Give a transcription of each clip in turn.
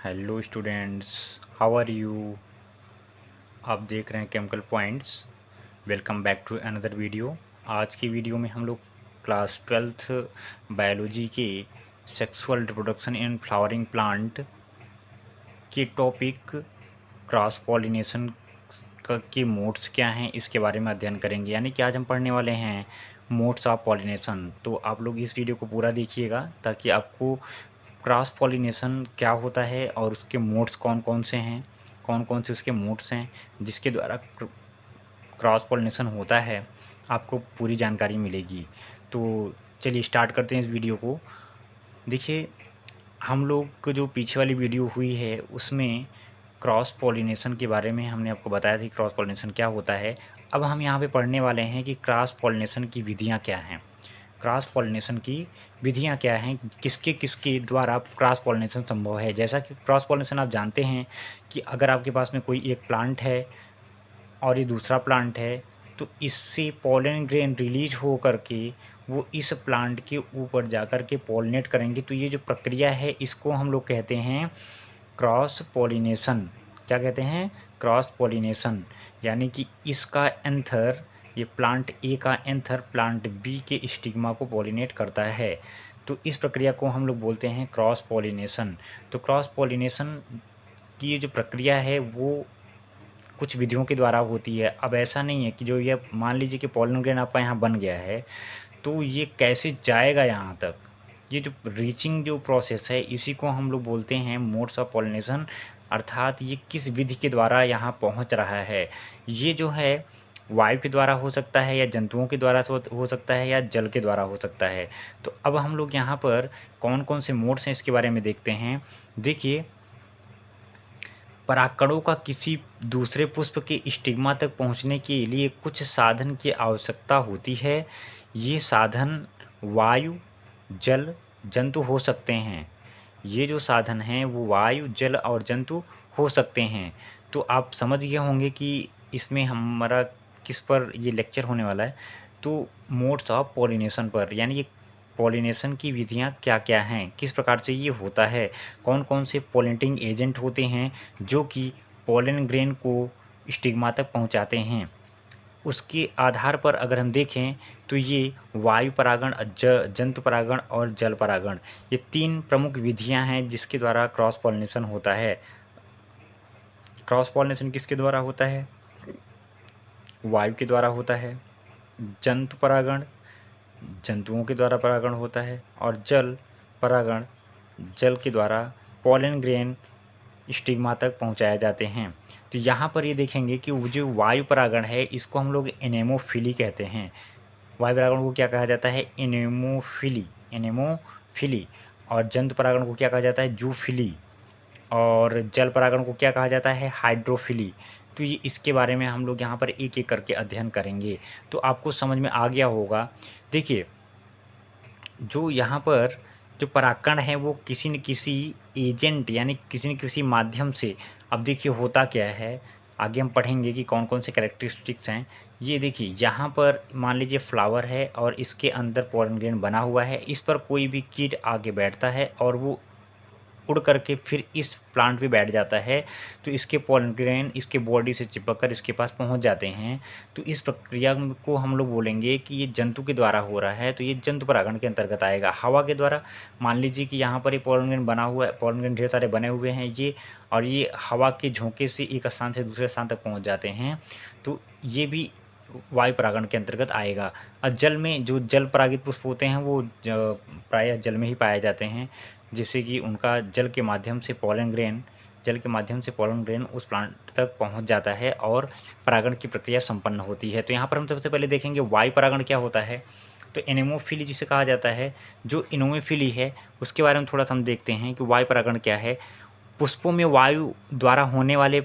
Hello students, how are you. आप देख रहे हैं chemical points. Welcome back to another video. आज की वीडियो में हम लोग क्लास 12th बायोलॉजी के sexual reproduction in flowering plant के टॉपिक क्रॉस पॉलिनेशन के मोड्स क्या हैं इसके बारे में अध्ययन करेंगे। यानी कि आज हम पढ़ने वाले हैं मोड्स ऑफ पॉलिनेशन। तो आप लोग इस वीडियो को पूरा देखिएगा ताकि आपको क्रॉस पॉलिनेशन क्या होता है और उसके मोड्स कौन कौन से हैं, कौन कौन से उसके मोड्स हैं जिसके द्वारा क्रॉस पॉलिनेशन होता है, आपको पूरी जानकारी मिलेगी। तो चलिए स्टार्ट करते हैं इस वीडियो को। देखिए, हम लोग को जो पीछे वाली वीडियो हुई है उसमें क्रॉस पॉलिनेशन के बारे में हमने आपको बताया था कि क्रॉस पॉलिनेशन क्या होता है। अब हम यहाँ पे पढ़ने वाले हैं कि क्रॉस पॉलिनेशन की विधियाँ क्या हैं। क्रॉस पॉलिनेशन की विधियाँ क्या हैं, किसके किसके द्वारा क्रॉस पॉलिनेशन संभव है। जैसा कि क्रॉस पॉलिनेशन आप जानते हैं कि अगर आपके पास में कोई एक प्लांट है और ये दूसरा प्लांट है, तो इससे पॉलन ग्रेन रिलीज हो करके वो इस प्लांट के ऊपर जा कर के पॉलिनेट करेंगे। तो ये जो प्रक्रिया है इसको हम लोग कहते हैं क्रॉस पॉलिनेशन। क्या कहते हैं? Cross pollination. यानी कि इसका एंथर, ये प्लांट ए का एंथर प्लांट बी के स्टिग्मा को पॉलिनेट करता है। तो इस प्रक्रिया को हम लोग बोलते हैं क्रॉस पॉलिनेशन। तो क्रॉस पॉलिनेशन की ये जो प्रक्रिया है वो कुछ विधियों के द्वारा होती है। अब ऐसा नहीं है कि जो ये मान लीजिए कि पॉलन ग्रेन आपका यहाँ बन गया है, तो ये कैसे जाएगा यहाँ तक। ये जो रीचिंग जो प्रोसेस है इसी को हम लोग बोलते हैं मोड्स ऑफ पॉलिनेशन। अर्थात ये किस विधि के द्वारा यहाँ पहुँच रहा है। ये जो है वायु के द्वारा हो सकता है या जंतुओं के द्वारा हो सकता है या जल के द्वारा हो सकता है। तो अब हम लोग यहाँ पर कौन कौन से मोड्स हैं इसके बारे में देखते हैं। देखिए, परागकणों का किसी दूसरे पुष्प के स्टिग्मा तक पहुंचने के लिए कुछ साधन की आवश्यकता होती है। ये साधन वायु, जल, जंतु हो सकते हैं। ये जो साधन हैं वो वायु, जल और जंतु हो सकते हैं। तो आप समझ गए होंगे कि इसमें हमारा किस पर ये लेक्चर होने वाला है। तो मोड्स ऑफ पॉलिनेशन पर, यानी ये पॉलिनेशन की विधियाँ क्या क्या हैं, किस प्रकार से ये होता है, कौन कौन से पॉलिनेटिंग एजेंट होते हैं जो कि पॉलन ग्रेन को स्टिग्मा तक पहुंचाते हैं। उसके आधार पर अगर हम देखें तो ये वायु परागण, जंतु परागण और जल परागण, ये तीन प्रमुख विधियां हैं जिसके द्वारा क्रॉस पॉलिनेशन होता है। क्रॉस पॉलिनेशन किसके द्वारा होता है? वायु के द्वारा होता है। जंतु परागण, जंतुओं के द्वारा परागण होता है। और जल परागण, जल के द्वारा पॉलन ग्रेन स्टिग्मा तक पहुंचाए जाते हैं। तो यहाँ पर ये देखेंगे कि वो जो वायु परागण है इसको हम लोग एनेमोफिली कहते हैं। वायु परागण को क्या कहा जाता है? एनेमोफिली, एनेमोफिली। और जंतु परागण को क्या कहा जाता है? जूफिली। और जल परागण को क्या कहा जाता है? हाइड्रोफिली। तो ये इसके बारे में हम लोग यहाँ पर एक एक करके अध्ययन करेंगे तो आपको समझ में आ गया होगा। देखिए, जो यहाँ पर जो परागकण है वो किसी न किसी एजेंट यानी किसी न किसी माध्यम से, अब देखिए होता क्या है, आगे हम पढ़ेंगे कि कौन कौन से कैरेक्टरिस्टिक्स हैं। ये देखिए, यहाँ पर मान लीजिए फ्लावर है और इसके अंदर पॉलन ग्रेन बना हुआ है। इस पर कोई भी कीट आगे बैठता है और वो उड़ करके फिर इस प्लांट पे बैठ जाता है। तो इसके पॉलन ग्रेन इसके बॉडी से चिपक कर इसके पास पहुंच जाते हैं। तो इस प्रक्रिया को हम लोग बोलेंगे कि ये जंतु के द्वारा हो रहा है। तो ये जंतु परागण के अंतर्गत आएगा। हवा के द्वारा, मान लीजिए कि यहाँ पर ये पॉलन ग्रेन बना हुआ है, पॉलन ग्रेन ढेर सारे बने हुए हैं ये, और ये हवा के झोंके से एक स्थान से दूसरे स्थान तक पहुँच जाते हैं। तो ये भी वायु परागण के अंतर्गत आएगा। और जल में जो जल परागित पुष्प होते हैं वो प्रायः जल में ही पाए जाते हैं, जिससे कि उनका जल के माध्यम से पॉलन ग्रेन उस प्लांट तक पहुंच जाता है और परागण की प्रक्रिया संपन्न होती है। तो यहाँ पर हम सबसे पहले देखेंगे वायु परागण क्या होता है। तो एनेमोफिली जिसे कहा जाता है, जो एनेमोफिली है उसके बारे में थोड़ा सा हम देखते हैं कि वायु परागण क्या है। पुष्पों में वायु द्वारा होने वाले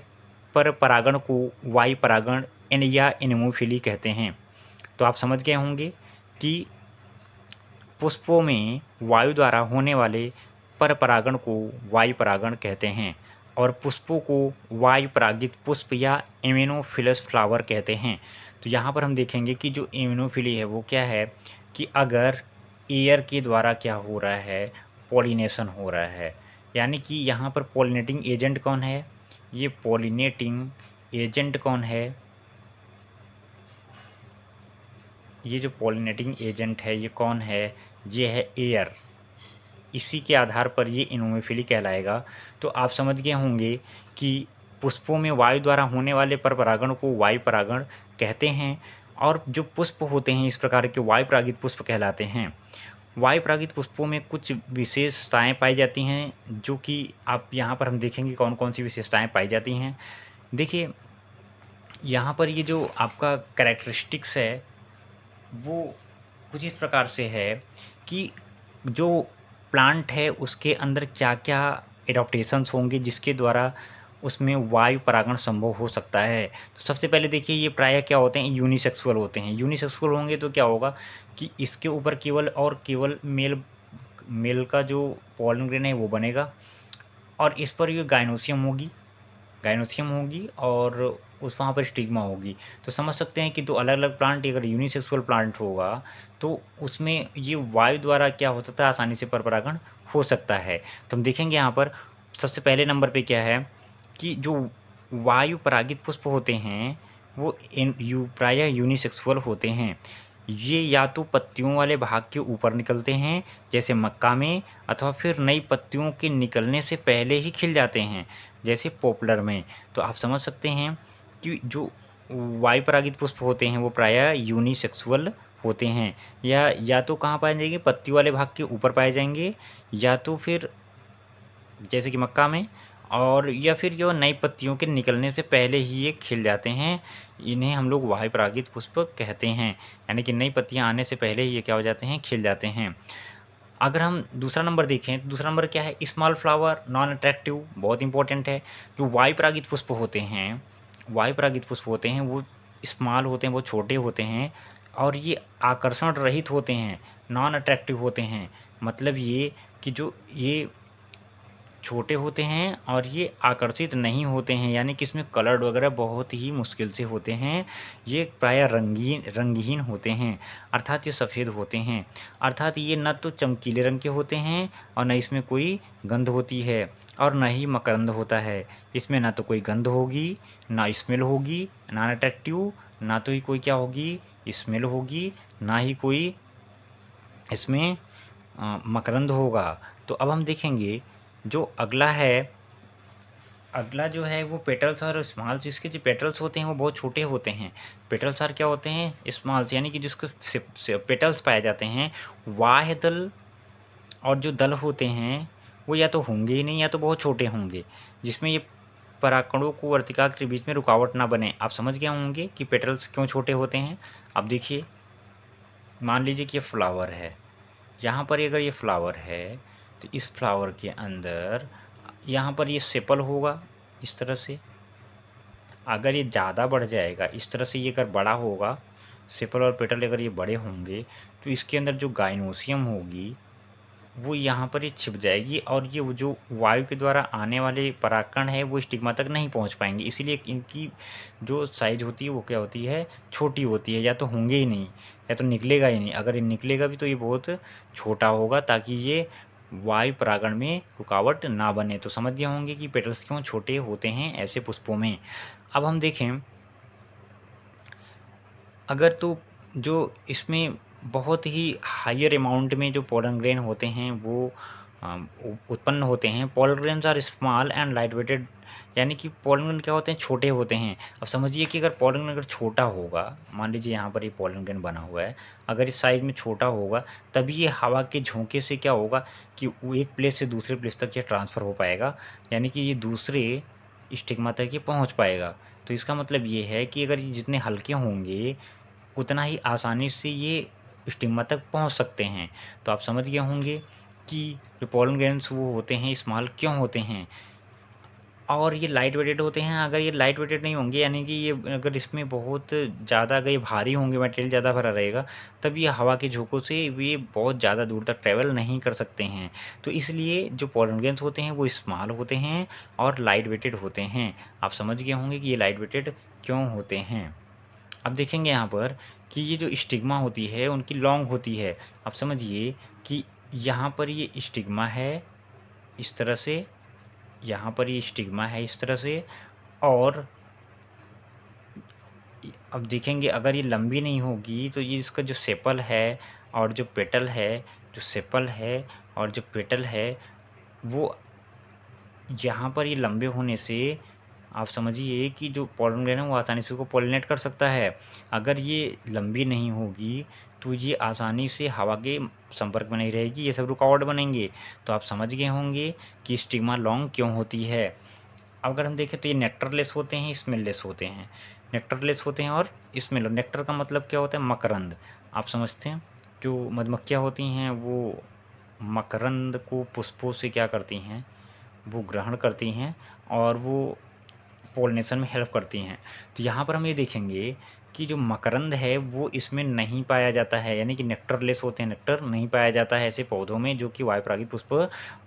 पर परागण को वायु परागण या एनेमोफिली कहते हैं। तो आप समझ गए होंगे कि पुष्पों में वायु द्वारा होने वाले पर परागण को वायु परागण कहते हैं और पुष्पों को वायु परागित पुष्प या एमिनोफिलस फ्लावर कहते हैं। तो यहाँ पर हम देखेंगे कि जो एमिनोफिली है वो क्या है कि अगर एयर के द्वारा क्या हो रहा है, पॉलिनेशन हो रहा है, यानी कि यहाँ पर पॉलिनेटिंग एजेंट कौन है, ये पॉलिनेटिंग एजेंट कौन है, ये जो पॉलिनेटिंग एजेंट है ये कौन है, ये है एयर। इसी के आधार पर ये इनोमोफिली कहलाएगा। तो आप समझ गए होंगे कि पुष्पों में वायु द्वारा होने वाले पर परागण को वायु परागण कहते हैं, और जो पुष्प होते हैं इस प्रकार के वायु परागित पुष्प कहलाते हैं। वायु परागित पुष्पों में कुछ विशेषताएं पाई जाती हैं, जो कि आप यहाँ पर हम देखेंगे कौन कौन सी विशेषताएं पाई जाती हैं। देखिए यहाँ पर ये जो आपका कैरेक्टरिस्टिक्स है वो कुछ इस प्रकार से है कि जो प्लांट है उसके अंदर क्या क्या एडॉप्टेशंस होंगे जिसके द्वारा उसमें वायु परागण संभव हो सकता है। तो सबसे पहले देखिए ये प्रायः क्या होते हैं, यूनिसेक्सुअल होते हैं। यूनिसेक्सुअल होंगे तो क्या होगा कि इसके ऊपर केवल और केवल मेल मेल का जो पॉलन ग्रेन है वो बनेगा, और इस पर ये गाइनोसियम होगी और उस वहाँ पर स्टिग्मा होगी। तो समझ सकते हैं कि दो अलग अलग प्लांट, अगर यूनिसेक्सुअल प्लांट होगा तो उसमें ये वायु द्वारा क्या हो सकता है, आसानी से परपरागण हो सकता है। तो हम देखेंगे यहाँ पर सबसे पहले नंबर पे क्या है कि जो वायु परागित पुष्प होते हैं वो प्रायः यूनिसेक्सुअल होते हैं। ये या तो पत्तियों वाले भाग के ऊपर निकलते हैं जैसे मक्का में, अथवा फिर नई पत्तियों के निकलने से पहले ही खिल जाते हैं जैसे पॉपुलर में। तो आप समझ सकते हैं कि जो वायु परागित पुष्प होते हैं वो प्रायः यूनिसेक्सुअल होते हैं। या तो कहाँ पाए जाएंगे, पत्ती वाले भाग के ऊपर पाए जाएंगे, या तो फिर जैसे कि मक्का में, और या फिर जो नई पत्तियों के निकलने से पहले ही ये खिल जाते हैं। इन्हें हम लोग वायु परागित पुष्प कहते हैं, यानी कि नई पत्तियां आने से पहले ही ये क्या हो जाते हैं, खिल जाते हैं। अगर हम दूसरा नंबर देखें तो दूसरा नंबर क्या है, स्मॉल फ्लावर नॉन अट्रैक्टिव, बहुत इंपॉर्टेंट है। जो वायु परागित पुष्प होते हैं, वायु परागित पुष्प होते हैं वो स्मॉल होते हैं, वो छोटे होते हैं, और ये आकर्षण रहित होते हैं, नॉन अट्रैक्टिव होते हैं। मतलब ये कि जो ये छोटे होते हैं और ये आकर्षित नहीं होते हैं, यानी कि इसमें कलर वगैरह बहुत ही मुश्किल से होते हैं। ये प्रायः रंगहीन होते हैं, अर्थात ये सफ़ेद होते हैं। अर्थात ये न तो चमकीले रंग के होते हैं और न इसमें कोई गंध होती है, और न ही मकरंद होता है। इसमें ना तो कोई गंध होगी, ना स्मेल होगी, नॉन अट्रैक्टिव, ना तो ही कोई क्या होगी, स्मेल होगी, ना ही कोई इसमें मकरंद होगा। तो अब हम देखेंगे जो अगला है, अगला जो है वो पेटल्स और स्मॉल्स। इसके जो पेटल्स होते हैं वो बहुत छोटे होते हैं। पेटल्स और क्या होते हैं, स्मॉल्स, यानी कि जिसके पेटल्स पाए जाते हैं। बाह्य दल और जो दल होते हैं वो या तो होंगे ही नहीं या तो बहुत छोटे होंगे, जिसमें ये परागकणों को वर्तिका के बीच में रुकावट ना बने। आप समझ गए होंगे कि पेटल्स क्यों छोटे होते हैं। अब देखिए, मान लीजिए कि ये फ्लावर है, यहाँ पर अगर ये फ्लावर है तो इस फ्लावर के अंदर यहाँ पर ये सेपल होगा इस तरह से। अगर ये ज़्यादा बढ़ जाएगा इस तरह से, ये अगर बड़ा होगा, सेपल और पेटल अगर ये बड़े होंगे, तो इसके अंदर जो गाइनोसियम होगी वो यहाँ पर ये छिप जाएगी, और ये जो वायु के द्वारा आने वाले परागकण है वो स्टिग्मा तक नहीं पहुँच पाएंगे। इसीलिए इनकी जो साइज होती है वो क्या होती है, छोटी होती है, या तो होंगे ही नहीं या तो निकलेगा ही नहीं। अगर ये निकलेगा भी तो ये बहुत छोटा होगा, ताकि ये वायु परागण में रुकावट ना बने। तो समझ गए होंगे कि पेटल्स क्यों छोटे होते हैं ऐसे पुष्पों में। अब हम देखें, अगर तो जो इसमें बहुत ही हायर अमाउंट में जो पोलन ग्रेन होते हैं वो उत्पन्न होते हैं। Pollen grains are small and light weighted, यानी कि पोलन ग्रेन क्या होते हैं, छोटे होते हैं। अब समझिए कि अगर पोलन ग्रेन अगर छोटा होगा, मान लीजिए यहाँ पर ये पोलन ग्रेन बना हुआ है, अगर इस साइज में छोटा होगा तभी ये हवा के झोंके से क्या होगा कि वो एक प्लेस से दूसरे प्लेस तक ये ट्रांसफ़र हो पाएगा, यानी कि ये दूसरे स्टिग्मा तक ये पहुँच पाएगा। तो इसका मतलब ये है कि अगर ये जितने हल्के होंगे उतना ही आसानी से ये स्टिग्मा तक पहुंच सकते हैं। तो आप समझ गए होंगे कि जो पोलन ग्रेन्स वो होते हैं स्मॉल क्यों होते हैं, और ये लाइट वेटेड होते हैं। अगर ये लाइट वेटेड नहीं होंगे, यानी कि ये अगर इसमें बहुत ज़्यादा अगर ये भारी होंगे, मटेरियल ज़्यादा भरा रहेगा, तब ये हवा के झोंकों से ये बहुत ज़्यादा दूर तक ट्रैवल नहीं कर सकते हैं। तो इसलिए जो पोलन ग्रेन्स होते हैं वो स्मॉल होते हैं और लाइट वेटेड होते हैं। आप समझ गए होंगे कि ये लाइट वेटेड क्यों होते हैं। अब देखेंगे यहाँ पर कि ये जो स्टिग्मा होती है उनकी लॉन्ग होती है। अब समझिए कि यहाँ पर ये स्टिग्मा है इस तरह से, यहाँ पर ये स्टिग्मा है इस तरह से। और अब देखेंगे अगर ये लंबी नहीं होगी तो ये इसका जो सेपल है और जो पेटल है, जो सेपल है और जो पेटल है, वो यहाँ पर ये लंबे होने से आप समझिए कि जो पॉलन ग्रेन है वो आसानी से उसको पॉलिनेट कर सकता है। अगर ये लंबी नहीं होगी तो ये आसानी से हवा के संपर्क में नहीं रहेगी, ये सब रुकावट बनेंगे। तो आप समझ गए होंगे कि स्टिग्मा लॉन्ग क्यों होती है। अब अगर हम देखें तो ये नेक्टरलेस होते हैं, स्मेललेस होते हैं। नेक्टरलेस होते हैं और स्मेल। नेक्टर का मतलब क्या होता है? मकरंद। आप समझते हैं जो मधुमक्खियाँ होती हैं वो मकरंद को पुष्पों से क्या करती हैं, वो ग्रहण करती हैं और वो पोलिनेशन में हेल्प करती हैं। तो यहाँ पर हम ये देखेंगे कि जो मकरंद है वो इसमें नहीं पाया जाता है, यानी कि नेक्टरलेस होते हैं, नेक्टर नहीं पाया जाता है ऐसे पौधों में जो कि वायुपरागित पुष्प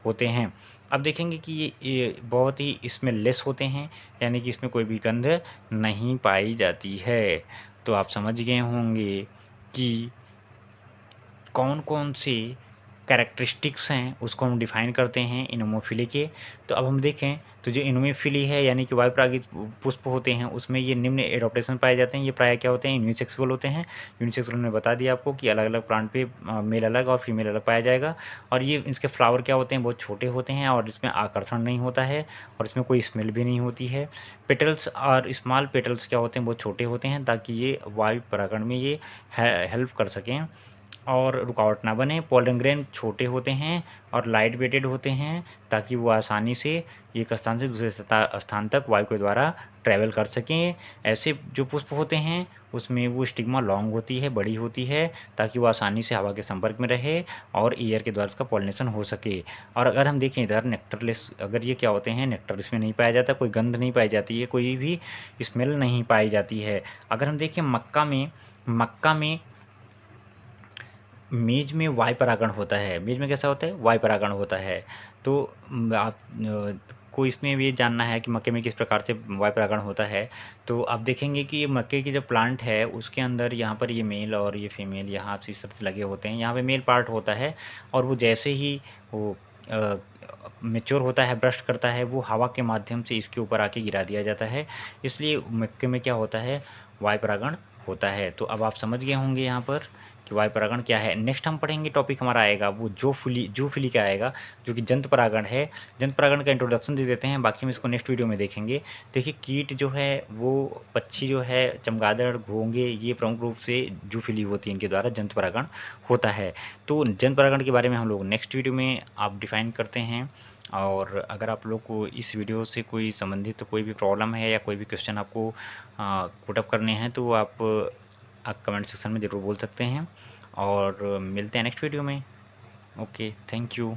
होते हैं। अब देखेंगे कि ये बहुत ही स्मेललेस होते हैं, यानी कि इसमें कोई भी गंध नहीं पाई जाती है। तो आप समझ गए होंगे कि कौन कौन से कैरेक्टरिस्टिक्स हैं उसको हम डिफाइन करते हैं इनोमोफिली के। तो अब हम देखें तो जो इनोमोफिली है यानी कि वायुपरागित पुष्प होते हैं उसमें ये निम्न एडोप्टेशन पाए जाते हैं। ये प्रायः क्या होते हैं? यूनिसेक्सुअल होते हैं। यूनिसेक्सुअल ने बता दिया आपको कि अलग अलग प्लांट पे मेल अलग और फीमेल अलग पाया जाएगा। और ये इसके फ्लावर क्या होते हैं? बहुत छोटे होते हैं और इसमें आकर्षण नहीं होता है और इसमें कोई स्मेल भी नहीं होती है। पेटल्स और स्मॉल पेटल्स क्या होते हैं? बहुत छोटे होते हैं ताकि ये वायु परागण में ये हेल्प कर सकें और रुकावट ना बने। पोलन ग्रेन छोटे होते हैं और लाइट वेटेड होते हैं ताकि वो आसानी से एक स्थान से दूसरे स्थान तक वायु के द्वारा ट्रैवल कर सकें। ऐसे जो पुष्प होते हैं उसमें वो स्टिग्मा लॉन्ग होती है, बड़ी होती है, ताकि वो आसानी से हवा के संपर्क में रहे और एयर के द्वारा उसका पॉलिनेशन हो सके। और अगर हम देखें इधर नेक्टरलेस, अगर ये क्या होते हैं? नेक्टर इसमें नहीं पाया जाता, कोई गंध नहीं पाई जाती है, कोई भी स्मेल नहीं पाई जाती है। अगर हम देखें मक्का में मेज में वायु परागण होता है। मेज में कैसा होता है? वायु परागण होता है। तो आप को इसमें ये जानना है कि मक्के में किस प्रकार से वायु परागण होता है। तो आप देखेंगे कि ये मक्के की जो प्लांट है उसके अंदर यहाँ पर ये मेल और ये फीमेल यहाँ से इस तरह से लगे होते हैं। यहाँ पे मेल पार्ट होता है और वो जैसे ही वो मैच्योर होता है, ब्रस्ट करता है, वो हवा के माध्यम से इसके ऊपर आके गिरा दिया जाता है। इसलिए मक्के में क्या होता है? वायु परागण होता है। तो अब आप समझ गए होंगे यहाँ पर कि वायु परागण क्या है। नेक्स्ट हम पढ़ेंगे, टॉपिक हमारा आएगा वो जूफिली का आएगा, जो कि जंतु परागण है। जंतु परागण का इंट्रोडक्शन दे देते हैं, बाकी हम इसको नेक्स्ट वीडियो में देखेंगे। देखिए कीट जो है वो पक्षी जो है, चमगादड़, घोंगे, ये प्रमुख रूप से जूफिली होती है, इनके द्वारा जंतु परागण होता है। तो जंतु परागण के बारे में हम लोग नेक्स्ट वीडियो में आप डिफाइन करते हैं। और अगर आप लोग को इस वीडियो से कोई संबंधित तो कोई भी प्रॉब्लम है या कोई भी क्वेश्चन आपको पुटअप करने हैं तो आप कमेंट सेक्शन में ज़रूर बोल सकते हैं। और मिलते हैं नेक्स्ट वीडियो में। Okay, thank you.